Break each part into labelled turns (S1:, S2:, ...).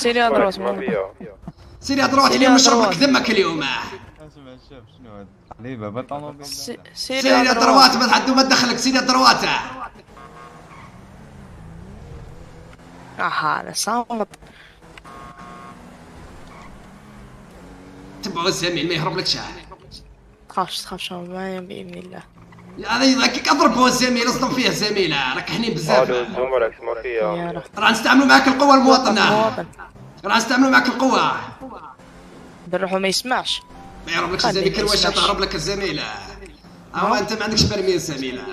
S1: سيري ادروات
S2: سيري ادروات اللي نشرب لك دمك اليوم.
S3: اسمع الشاب شنو هذا؟ حليبه بطل.
S2: سيري ادروات ما حد ما تدخلك. سيري ادروات.
S1: هذا صامت.
S2: تبعوا الزميل ما يهرب لك شاه.
S1: تخافش معايا باذن الله.
S2: هذا يضحكك. اضرب هو الزميل اصدم فيه الزميله. راك حنين بزاف. راح نستعملوا معك القوه المواطنه. راح نستعملوا معك القوه.
S1: بنروحوا ما يسمعش.
S2: ما يهرب لك الزميل. كل واش تهرب لك الزميله. انت ما عندكش برمي الزميله.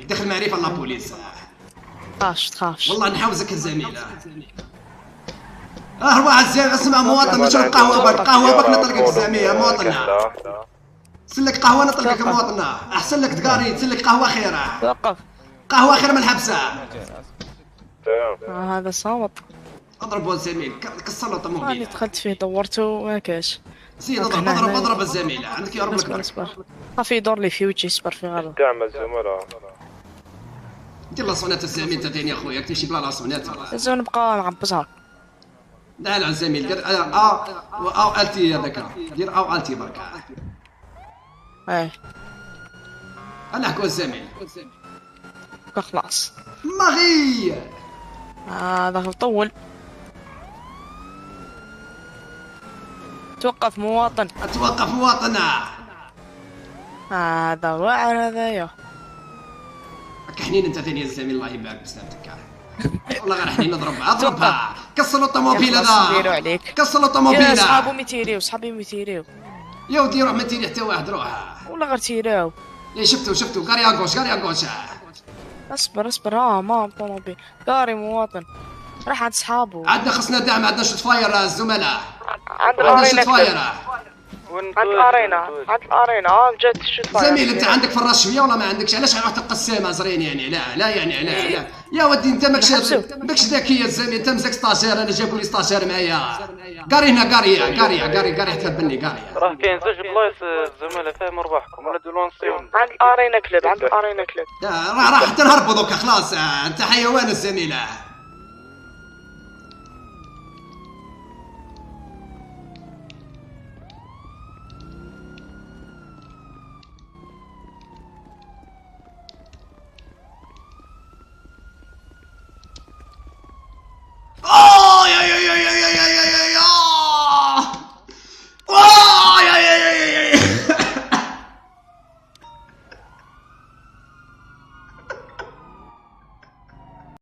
S2: دخل معرفه لا بوليس.
S1: تخافش
S2: والله نحوزك الزميله. روح الزميل. اسمع مواطن نشرب قهوه برك. قهوه برك نطلقك الزميله مواطنه. سلك قهوه نطلقك مواطنه. احسن لك تقاري تسلك قهوه خيره.
S1: توقف.
S2: قهوه خير من الحبسه.
S1: هذا صامت.
S2: اضربوا الزميل. كسر له طموبيله.
S1: انا دخلت فيه دورته ما كاش.
S2: زيد اضرب الزميله. عندك يهرب لك.
S1: اصبر خاف يدور لي في وجهي. اصبر في غلط.
S4: دعم الزملاء.
S2: دير لاصونات الزميل انت ثاني اخويا. تمشي بلا لاصونات.
S1: لازم نبقى نعبزها.
S2: لا الزميل دير التي هذاك. دير التي برك.
S1: ايه
S2: انا حكوا الزميل.
S1: خلاص
S2: ماغي.
S1: هذا طول. توقف مواطن.
S2: اتوقف مواطنه.
S1: هذا واعر هذايا.
S2: راك حنين انت ثاني الزميل. الله يبارك بسلامتك. والله غير حنين اضربها. كسر له الطوموبيل هذا. كسر له الطوموبيل.
S1: يا صحابو ميتيريو. صحابي ميتيريو.
S2: يا ودي روح ما تيري حتى واحد. روح
S1: والله غير تيراو.
S2: يا شفتو قاري اغوش.
S1: اصبر ما طوموبيل. قاري مواطن راح عند صحابو.
S2: عندنا خصنا دعم. عندنا شوت فاير الزملاء.
S1: عندنا
S2: شوت فاير.
S1: عند الارينا جات شوت فاير.
S2: زميل انت عندك في الراس شويه ولا ما عندكش؟ علاش راح تقسم زرين يعني؟ لا يا ودي انت ماكش ذكي يا زميل. انت مزك ستاجير. انا جابوا لي ستاجير معايا. قاري هنا قاري حتى بني قاري.
S4: راه كاين زوج بلايص الزملاء فاهم ربحكم ولا دولون نصيهم.
S1: عند الارينا كلوب.
S2: راح حتى نهربوا دوكا خلاص. انت حيوان الزميله.